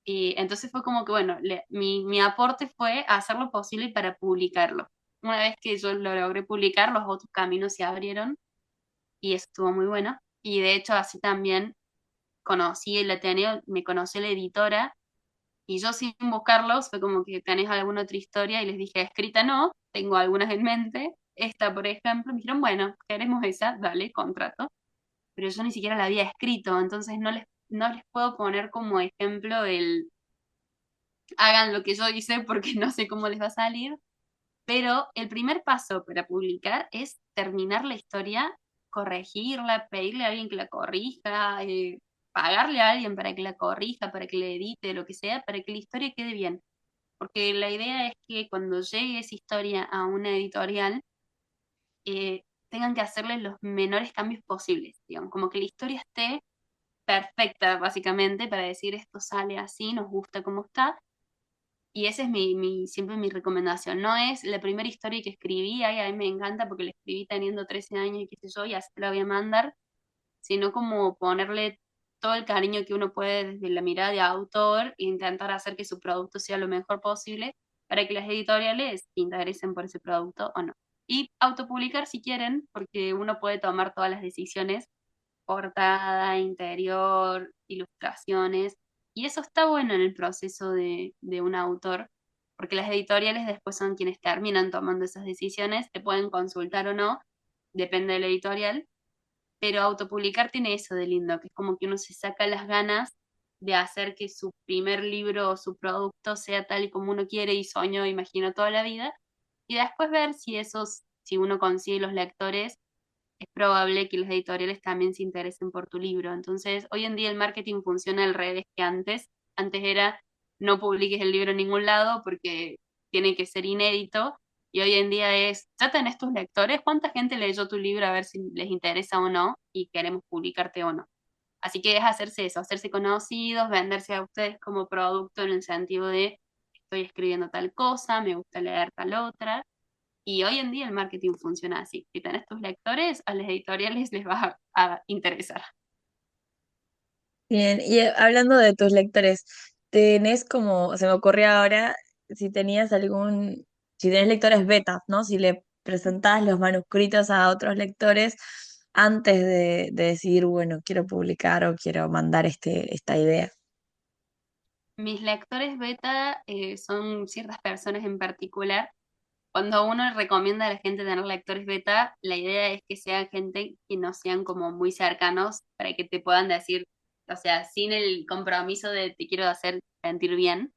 Y entonces fue como que, bueno, mi aporte fue hacer lo posible para publicarlo. Una vez que yo lo logré publicar, los otros caminos se abrieron y eso estuvo muy bueno. Y de hecho así también conocí el Ateneo, me conoció la editora y yo sin buscarlos fue como que tenés alguna otra historia y les dije, escrita no, tengo algunas en mente. Esta, por ejemplo, me dijeron, bueno, queremos esa, dale, contrato. Pero yo ni siquiera la había escrito, entonces no les puedo poner como ejemplo el hagan lo que yo hice porque no sé cómo les va a salir. Pero el primer paso para publicar es terminar la historia, corregirla, pedirle a alguien que la corrija, pagarle a alguien para que la corrija, para que la edite, lo que sea, para que la historia quede bien. Porque la idea es que cuando llegue esa historia a una editorial, tengan que hacerle los menores cambios posibles, digamos, como que la historia esté perfecta, básicamente, para decir esto sale así, nos gusta como está. Y esa es siempre mi recomendación. No es la primera historia que escribí, ay, a mí me encanta porque la escribí teniendo 13 años y qué sé yo, y así te la voy a mandar, sino como ponerle todo el cariño que uno puede desde la mirada de autor e intentar hacer que su producto sea lo mejor posible para que las editoriales se interesen por ese producto o no. Y autopublicar si quieren, porque uno puede tomar todas las decisiones portada, interior, ilustraciones. Y eso está bueno en el proceso de un autor, porque las editoriales después son quienes terminan tomando esas decisiones, te pueden consultar o no, depende del editorial, pero autopublicar tiene eso de lindo, que es como que uno se saca las ganas de hacer que su primer libro o su producto sea tal y como uno quiere y soñó, imaginó toda la vida, y después ver si esos, si uno consigue los lectores, es probable que los editoriales también se interesen por tu libro. Entonces, hoy en día el marketing funciona al revés que antes. Antes era no publiques el libro en ningún lado porque tiene que ser inédito. Y hoy en día es, ya tenés tus lectores, ¿cuánta gente leyó tu libro a ver si les interesa o no y queremos publicarte o no? Así que es hacerse eso, hacerse conocidos, venderse a ustedes como producto en el sentido de estoy escribiendo tal cosa, me gusta leer tal otra. Y hoy en día el marketing funciona así. Si tenés tus lectores, a las editoriales les va a interesar. Bien, y hablando de tus lectores, tenés como, se me ocurrió ahora, si tenías algún, si tenés lectores betas, ¿no? Si le presentás los manuscritos a otros lectores antes de decidir, bueno, quiero publicar o quiero mandar esta idea. Mis lectores beta son ciertas personas en particular. Cuando uno recomienda a la gente tener lectores beta, la idea es que sean gente que no sean como muy cercanos para que te puedan decir, o sea, sin el compromiso de te quiero hacer sentir bien.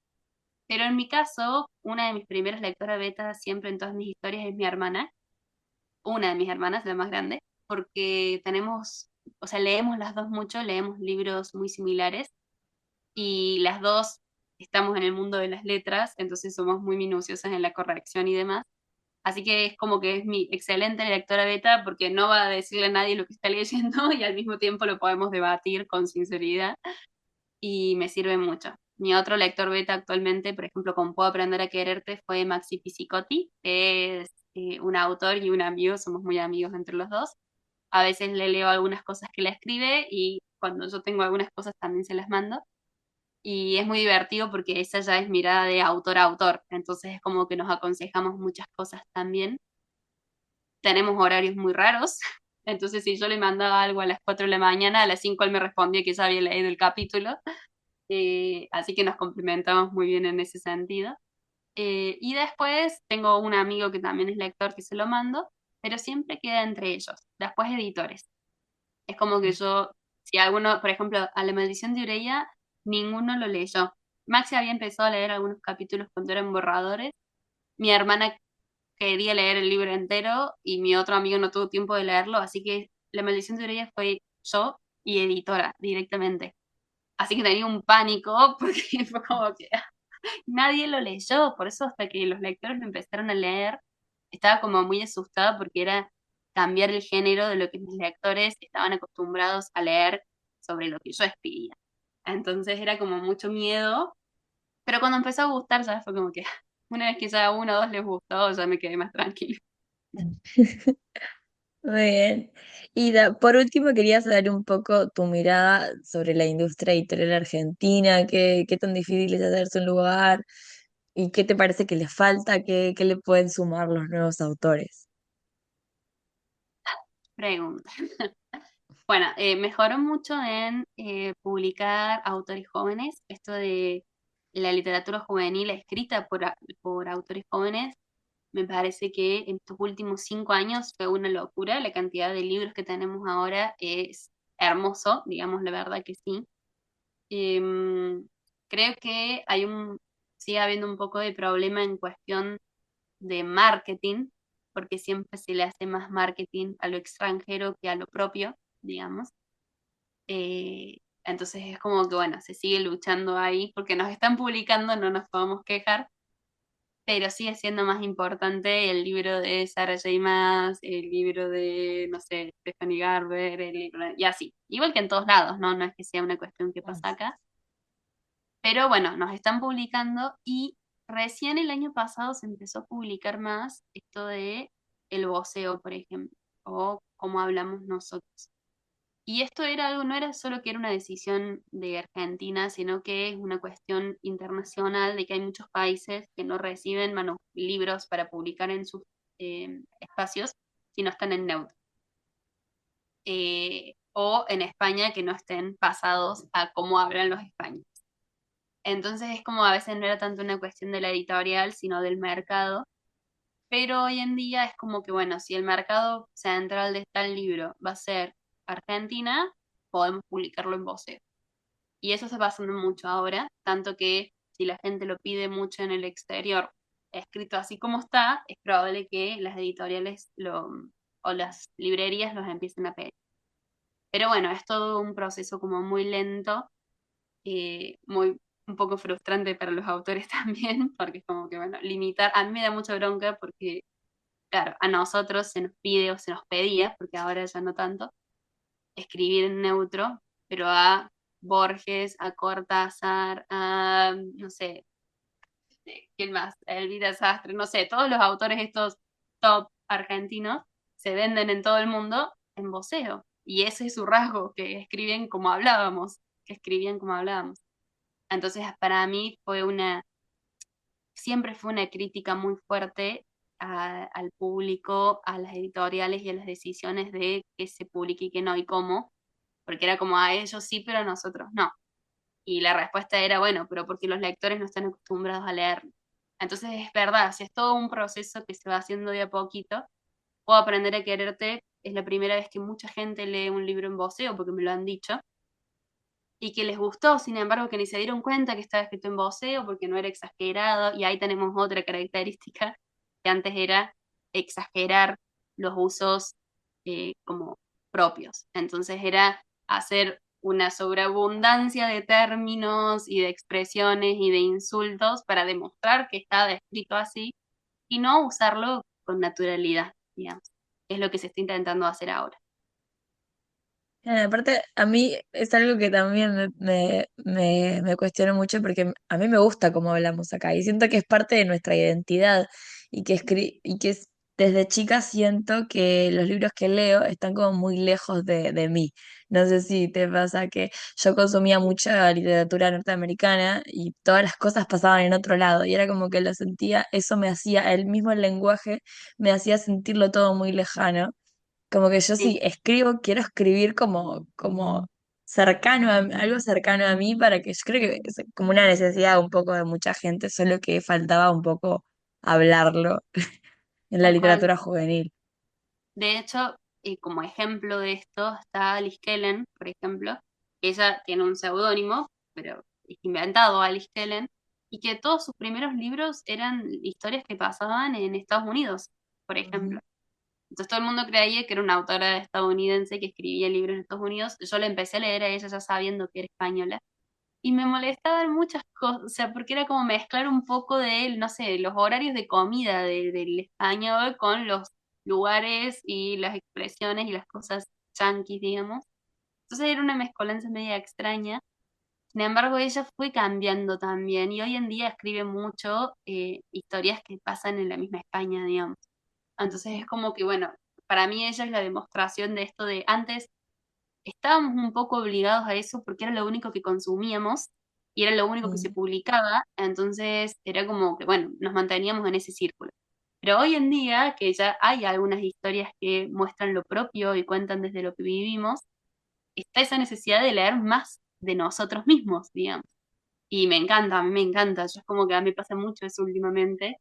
Pero en mi caso, una de mis primeras lectoras beta siempre en todas mis historias es mi hermana, una de mis hermanas, la más grande, porque tenemos, o sea, leemos las dos mucho, leemos libros muy similares y las dos estamos en el mundo de las letras, entonces somos muy minuciosas en la corrección y demás. Así que es como que es mi excelente lectora beta porque no va a decirle a nadie lo que está leyendo y al mismo tiempo lo podemos debatir con sinceridad y me sirve mucho. Mi otro lector beta actualmente, por ejemplo, con Puedo aprender a quererte, fue Maxi Pisicotti, que es un autor y un amigo, somos muy amigos entre los dos. A veces le leo algunas cosas que la escribe y cuando yo tengo algunas cosas también se las mando. Y es muy divertido porque esa ya es mirada de autor a autor, entonces es como que nos aconsejamos muchas cosas también. Tenemos horarios muy raros, entonces si yo le mandaba algo a las 4 de la mañana, a las 5 él me respondía que ya había leído el capítulo. Así que nos complementamos muy bien en ese sentido. Y después tengo un amigo que también es lector que se lo mando, pero siempre queda entre ellos. Después editores. Es como que yo, si alguno, por ejemplo, a La Maldición de Ureya, ninguno lo leyó. Maxi había empezado a leer algunos capítulos cuando eran borradores. Mi hermana quería leer el libro entero y mi otro amigo no tuvo tiempo de leerlo, así que La Maldición de Ureya fue yo y editora directamente. Así que tenía un pánico porque fue como que nadie lo leyó, por eso hasta que los lectores lo empezaron a leer, estaba como muy asustada porque era cambiar el género de lo que mis lectores estaban acostumbrados a leer sobre lo que yo escribía. Entonces era como mucho miedo, pero cuando empezó a gustar ya fue como que una vez que ya a uno o dos les gustó, ya me quedé más tranquila. Muy bien. Y por último, quería saber un poco tu mirada sobre la industria editorial argentina, qué tan difícil es hacerse un lugar y qué te parece que le falta, qué le pueden sumar los nuevos autores. Pregunta. Bueno, mejoró mucho en publicar autores jóvenes. Esto de la literatura juvenil escrita por autores jóvenes, me parece que en estos últimos 5 años fue una locura. La cantidad de libros que tenemos ahora es hermoso, digamos la verdad que sí. Em, Creo que sigue habiendo un poco de problema en cuestión de marketing, porque siempre se le hace más marketing a lo extranjero que a lo propio, digamos. Entonces es como que, bueno, se sigue luchando ahí porque nos están publicando, no nos podemos quejar, pero sigue siendo más importante el libro de Sarah J. Maas, el libro de, no sé, Stephanie Garber, y así. Igual que en todos lados, ¿no? No es que sea una cuestión que pasa acá. Pero bueno, nos están publicando y recién el año pasado se empezó a publicar más esto de el voceo, por ejemplo, o cómo hablamos nosotros. Y esto era algo, no era solo que era una decisión de Argentina, sino que es una cuestión internacional de que hay muchos países que no reciben libros para publicar en sus espacios si no están en neutro. o en España que no estén pasados a cómo hablan los españoles. Entonces es como a veces no era tanto una cuestión de la editorial, sino del mercado. Pero hoy en día es como que, bueno, si el mercado central de tal libro va a ser Argentina, podemos publicarlo en voceo. Y eso está pasando mucho ahora, tanto que si la gente lo pide mucho en el exterior, escrito así como está, es probable que las editoriales o las librerías los empiecen a pedir. Pero bueno, es todo un proceso como muy lento, muy un poco frustrante para los autores también, porque es como que, bueno, limitar, a mí me da mucha bronca porque, claro, a nosotros se nos pide o se nos pedía, porque ahora ya no tanto, escribir en neutro, pero a Borges, a Cortázar, a, no sé, ¿quién más? Elvira Sastre, no sé, todos los autores estos top argentinos se venden en todo el mundo en voceo. Y ese es su rasgo, que escriben como hablábamos, que escribían como hablábamos. Entonces, para mí siempre fue una crítica muy fuerte al público, a las editoriales y a las decisiones de qué se publique y qué no y cómo, porque era como a ellos sí, pero a nosotros no. Y la respuesta era, bueno, pero porque los lectores no están acostumbrados a leer. Entonces es verdad, si es todo un proceso que se va haciendo de a poquito, puedo aprender a quererte, es la primera vez que mucha gente lee un libro en voceo, porque me lo han dicho, y que les gustó, sin embargo, que ni se dieron cuenta que estaba escrito en voceo porque no era exagerado, y ahí tenemos otra característica que antes era exagerar los usos como propios. Entonces era hacer una sobreabundancia de términos y de expresiones y de insultos para demostrar que estaba escrito así y no usarlo con naturalidad, digamos. Es lo que se está intentando hacer ahora. Aparte, a mí es algo que también me cuestiono mucho porque a mí me gusta cómo hablamos acá y siento que es parte de nuestra identidad y que desde chica siento que los libros que leo están como muy lejos de mí. No sé si te pasa que yo consumía mucha literatura norteamericana y todas las cosas pasaban en otro lado y era como que lo sentía, eso me hacía, el mismo lenguaje me hacía sentirlo todo muy lejano. Como que yo Sí, sí escribo, quiero escribir como cercano algo cercano a mí para que yo creo que es como una necesidad un poco de mucha gente, solo que faltaba un poco hablarlo en la tal cual. literatura juvenil. De hecho, como ejemplo de esto está Alice Kellen, por ejemplo, que ella tiene un seudónimo, pero es inventado Alice Kellen, y que todos sus primeros libros eran historias que pasaban en Estados Unidos, por ejemplo. Ujú. Entonces todo el mundo creía que era una autora estadounidense que escribía libros en Estados Unidos. Yo la empecé a leer a ella ya sabiendo que era española. Y me molestaban muchas cosas, o sea, porque era como mezclar un poco de, no sé, los horarios de comida del español con los lugares y las expresiones y las cosas yanquis, digamos. Entonces era una mezcolanza media extraña. Sin embargo, ella fue cambiando también y hoy en día escribe mucho historias que pasan en la misma España, digamos. Entonces es como que, bueno, para mí ella es la demostración de esto de antes estábamos un poco obligados a eso porque era lo único que consumíamos y era lo único que se Mm. publicaba, entonces era como que, bueno, nos manteníamos en ese círculo. Pero hoy en día, que ya hay algunas historias que muestran lo propio y cuentan desde lo que vivimos, está esa necesidad de leer más de nosotros mismos, digamos. Y me encanta, a mí me encanta, yo es como que a mí me pasa mucho eso últimamente,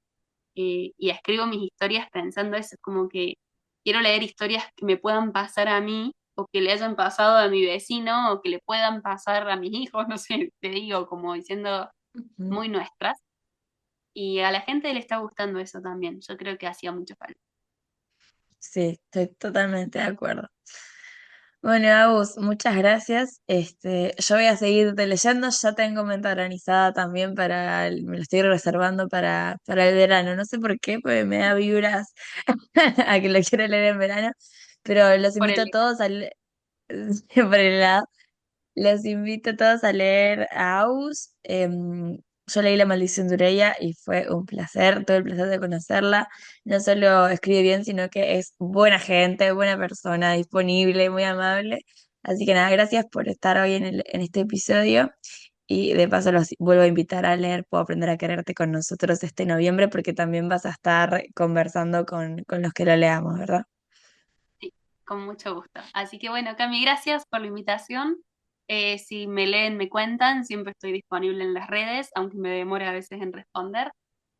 y escribo mis historias pensando eso, es como que quiero leer historias que me puedan pasar a mí o que le hayan pasado a mi vecino o que le puedan pasar a mis hijos, no sé, te digo, como diciendo Ujú. muy nuestras. Y a la gente le está gustando eso también, yo creo que hacía mucho falta. Sí, estoy totalmente de acuerdo. Bueno, Agus, muchas gracias. Yo voy a seguirte leyendo, ya tengo mente organizada también me lo estoy reservando para el verano. No sé por qué, pues me da vibras a que lo quiero leer en verano, pero los Por invito a el, todos por el lado. Los invito a todos a leer a Aus. Yo leí La Maldición de Urella y fue un placer, todo el placer de conocerla. No solo escribe bien, sino que es buena gente, buena persona, disponible, muy amable. Así que nada, gracias por estar hoy en este episodio. Y de paso los vuelvo a invitar a leer Puedo aprender a quererte con nosotros este noviembre, porque también vas a estar conversando con los que lo leamos, ¿verdad? sí. con mucho gusto. Así que bueno, Cami, gracias por la invitación. Si me leen, me cuentan, siempre estoy disponible en las redes, aunque me demore a veces en responder.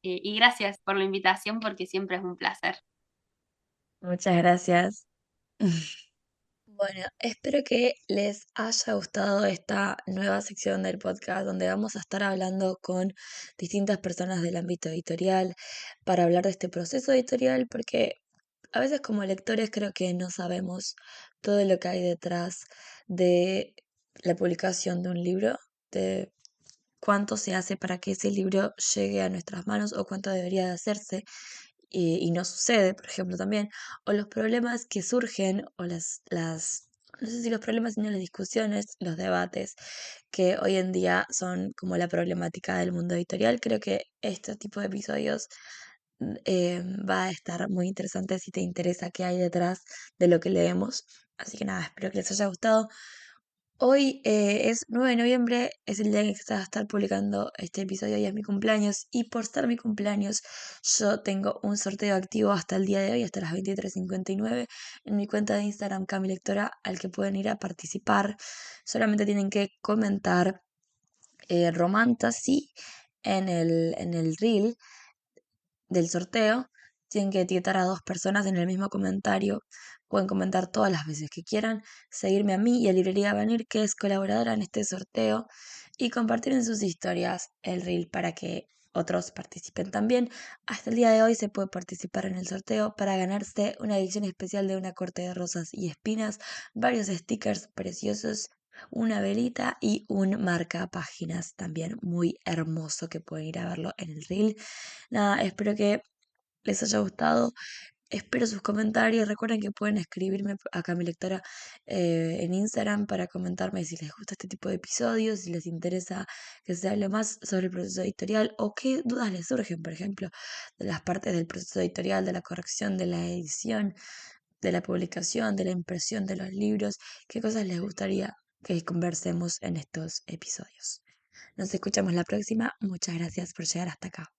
Y gracias por la invitación porque siempre es un placer. Muchas gracias. Bueno, espero que les haya gustado esta nueva sección del podcast donde vamos a estar hablando con distintas personas del ámbito editorial para hablar de este proceso editorial, porque a veces como lectores creo que no sabemos todo lo que hay detrás de la publicación de un libro, de cuánto se hace para que ese libro llegue a nuestras manos o cuánto debería de hacerse y no sucede, por ejemplo, también, o los problemas que surgen, o no sé si los problemas, sino las discusiones, los debates, que hoy en día son como la problemática del mundo editorial. Creo que este tipo de episodios va a estar muy interesante si te interesa qué hay detrás de lo que leemos. Así que nada, espero que les haya gustado. Hoy es 9 de noviembre, es el día en que se va a estar publicando este episodio y es mi cumpleaños. Y por ser mi cumpleaños, yo tengo un sorteo activo hasta el día de hoy, hasta las 23:59, en mi cuenta de Instagram, Cami Lectora, al que pueden ir a participar. Solamente tienen que comentar Romantasy en el reel del sorteo. Tienen que etiquetar a dos personas en el mismo comentario. Pueden comentar todas las veces que quieran, seguirme a mí y a Librería Vanir, que es colaboradora en este sorteo, y compartir en sus historias el reel para que otros participen también. Hasta el día de hoy se puede participar en el sorteo para ganarse una edición especial de Una corte de rosas y espinas, varios stickers preciosos, una velita y un marca páginas también muy hermoso que pueden ir a verlo en el reel. Nada, espero que les haya gustado. Espero sus comentarios. Recuerden que pueden escribirme acá a mi lectora en Instagram para comentarme si les gusta este tipo de episodios, si les interesa que se hable más sobre el proceso editorial o qué dudas les surgen, por ejemplo, de las partes del proceso editorial, de la corrección, de la edición, de la publicación, de la impresión de los libros, qué cosas les gustaría que conversemos en estos episodios. Nos escuchamos la próxima. Muchas gracias por llegar hasta acá.